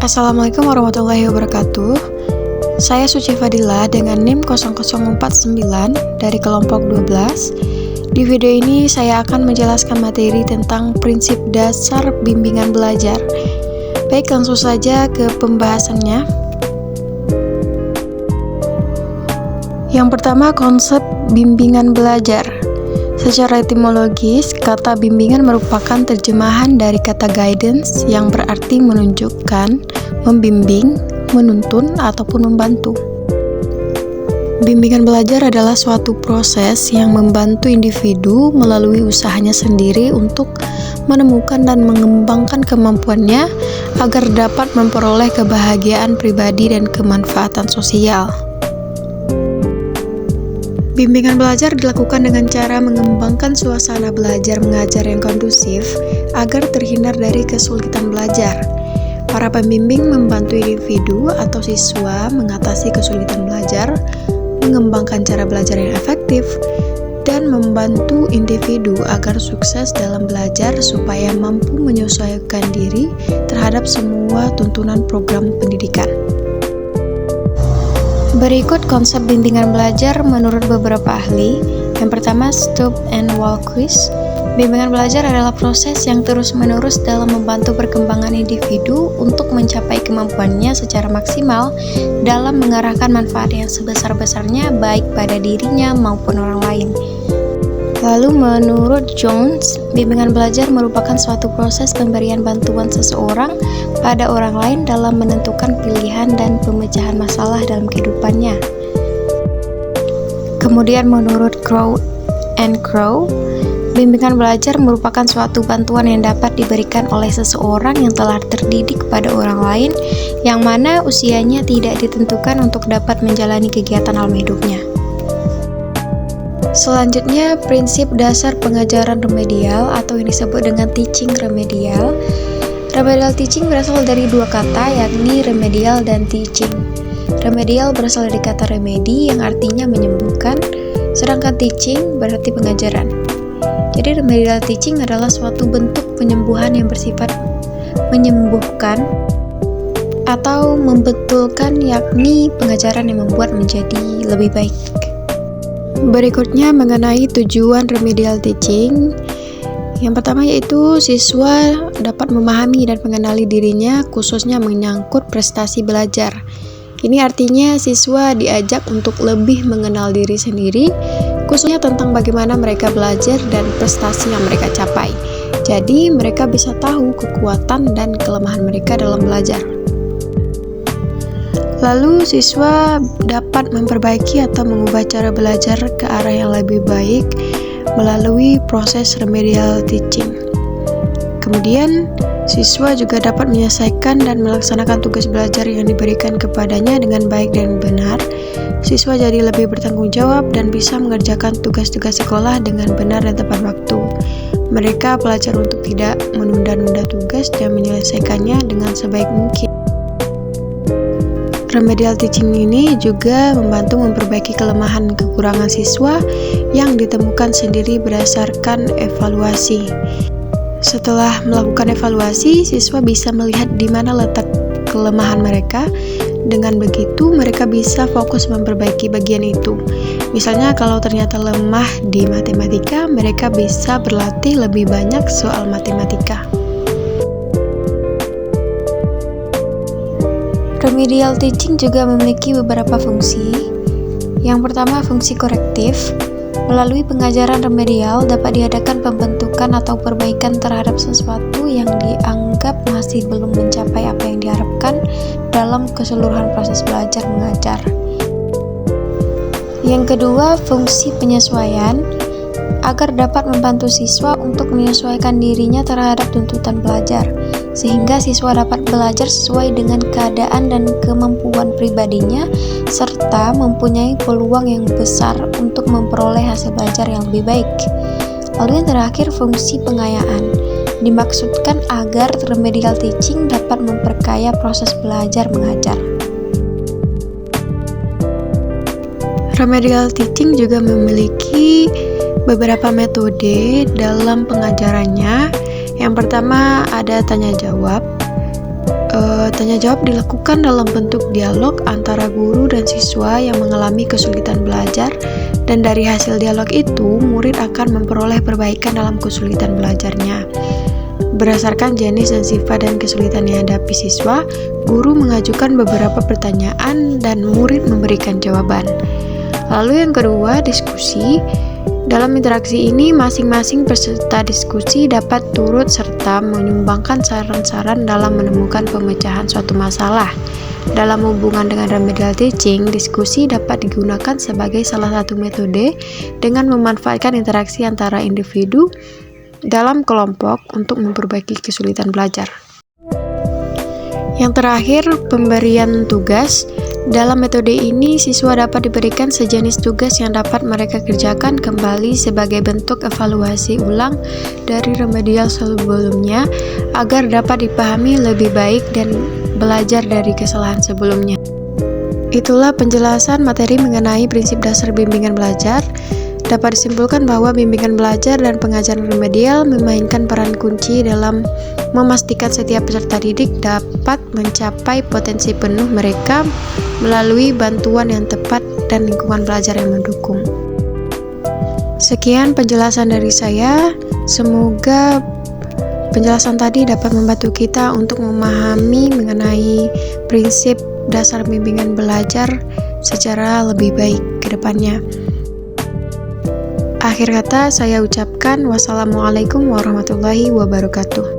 Assalamualaikum warahmatullahi wabarakatuh. Saya Suci Fadila dengan NIM 0049 dari kelompok 12. Di video ini saya akan menjelaskan materi tentang prinsip dasar bimbingan belajar. Baik, langsung saja ke pembahasannya. Yang pertama, konsep bimbingan belajar. Secara etimologis, kata bimbingan merupakan terjemahan dari kata guidance yang berarti menunjukkan, membimbing, menuntun, ataupun membantu. Bimbingan belajar adalah suatu proses yang membantu individu melalui usahanya sendiri untuk menemukan dan mengembangkan kemampuannya agar dapat memperoleh kebahagiaan pribadi dan kemanfaatan sosial. Bimbingan belajar dilakukan dengan cara mengembangkan suasana belajar mengajar yang kondusif agar terhindar dari kesulitan belajar. Para pembimbing membantu individu atau siswa mengatasi kesulitan belajar, mengembangkan cara belajar yang efektif, dan membantu individu agar sukses dalam belajar supaya mampu menyesuaikan diri terhadap semua tuntunan program pendidikan. Berikut konsep bimbingan belajar menurut beberapa ahli. Yang pertama, Stoop and Walquist. Bimbingan belajar adalah proses yang terus-menerus dalam membantu perkembangan individu untuk mencapai kemampuannya secara maksimal dalam mengarahkan manfaat yang sebesar-besarnya baik pada dirinya maupun orang lain. Lalu menurut Jones, bimbingan belajar merupakan suatu proses pemberian bantuan seseorang pada orang lain dalam menentukan pilihan dan pemecahan masalah dalam kehidupannya. Kemudian menurut Crow and Crow, bimbingan belajar merupakan suatu bantuan yang dapat diberikan oleh seseorang yang telah terdidik pada orang lain yang mana usianya tidak ditentukan untuk dapat menjalani kegiatan alam hidupnya. Selanjutnya, prinsip dasar pengajaran remedial atau yang disebut dengan teaching remedial. Remedial teaching berasal dari dua kata, yakni remedial dan teaching. Remedial berasal dari kata remedy yang artinya menyembuhkan, sedangkan teaching berarti pengajaran. Jadi remedial teaching adalah suatu bentuk penyembuhan yang bersifat menyembuhkan atau membetulkan, yakni pengajaran yang membuat menjadi lebih baik. Berikutnya mengenai tujuan remedial teaching. Yang pertama yaitu siswa dapat memahami dan mengenali dirinya khususnya menyangkut prestasi belajar. Ini artinya siswa diajak untuk lebih mengenal diri sendiri khususnya tentang bagaimana mereka belajar dan prestasi yang mereka capai. Jadi mereka bisa tahu kekuatan dan kelemahan mereka dalam belajar. Lalu siswa dapat memperbaiki atau mengubah cara belajar ke arah yang lebih baik melalui proses remedial teaching. Kemudian, siswa juga dapat menyelesaikan dan melaksanakan tugas belajar yang diberikan kepadanya dengan baik dan benar. Siswa jadi lebih bertanggung jawab dan bisa mengerjakan tugas-tugas sekolah dengan benar dan tepat waktu. Mereka belajar untuk tidak menunda-nunda tugas dan menyelesaikannya dengan sebaik mungkin. Remedial teaching ini juga membantu memperbaiki kelemahan dan kekurangan siswa yang ditemukan sendiri berdasarkan evaluasi. Setelah melakukan evaluasi, siswa bisa melihat di mana letak kelemahan mereka. Dengan begitu, mereka bisa fokus memperbaiki bagian itu. Misalnya, kalau ternyata lemah di matematika, mereka bisa berlatih lebih banyak soal matematika. Remedial teaching juga memiliki beberapa fungsi. Yang pertama, fungsi korektif. Melalui pengajaran remedial dapat diadakan pembentukan atau perbaikan terhadap sesuatu yang dianggap masih belum mencapai apa yang diharapkan dalam keseluruhan proses belajar mengajar. Yang kedua, fungsi penyesuaian. Agar dapat membantu siswa untuk menyesuaikan dirinya terhadap tuntutan belajar, sehingga siswa dapat belajar sesuai dengan keadaan dan kemampuan pribadinya, serta mempunyai peluang yang besar untuk memperoleh hasil belajar yang lebih baik. Lalu yang terakhir, fungsi pengayaan. Dimaksudkan agar remedial teaching dapat memperkaya proses belajar mengajar. Remedial teaching juga memiliki beberapa metode dalam pengajarannya. Yang pertama ada tanya jawab. Tanya jawab dilakukan dalam bentuk dialog antara guru dan siswa yang mengalami kesulitan belajar, dan dari hasil dialog itu murid akan memperoleh perbaikan dalam kesulitan belajarnya. Berdasarkan jenis dan sifat dan kesulitan yang dihadapi siswa, guru mengajukan beberapa pertanyaan dan murid memberikan jawaban. Lalu yang kedua, diskusi. Dalam interaksi ini, masing-masing peserta diskusi dapat turut serta menyumbangkan saran-saran dalam menemukan pemecahan suatu masalah. Dalam hubungan dengan remedial teaching, diskusi dapat digunakan sebagai salah satu metode dengan memanfaatkan interaksi antara individu dalam kelompok untuk memperbaiki kesulitan belajar. Yang terakhir, pemberian tugas. Dalam metode ini, siswa dapat diberikan sejenis tugas yang dapat mereka kerjakan kembali sebagai bentuk evaluasi ulang dari remedial sebelumnya agar dapat dipahami lebih baik dan belajar dari kesalahan sebelumnya. Itulah penjelasan materi mengenai prinsip dasar bimbingan belajar. Dapat disimpulkan bahwa bimbingan belajar dan pengajaran remedial memainkan peran kunci dalam memastikan setiap peserta didik dapat mencapai potensi penuh mereka melalui bantuan yang tepat dan lingkungan belajar yang mendukung. Sekian penjelasan dari saya. Semoga penjelasan tadi dapat membantu kita untuk memahami mengenai prinsip dasar bimbingan belajar secara lebih baik ke depannya. Akhir kata saya ucapkan wassalamualaikum warahmatullahi wabarakatuh.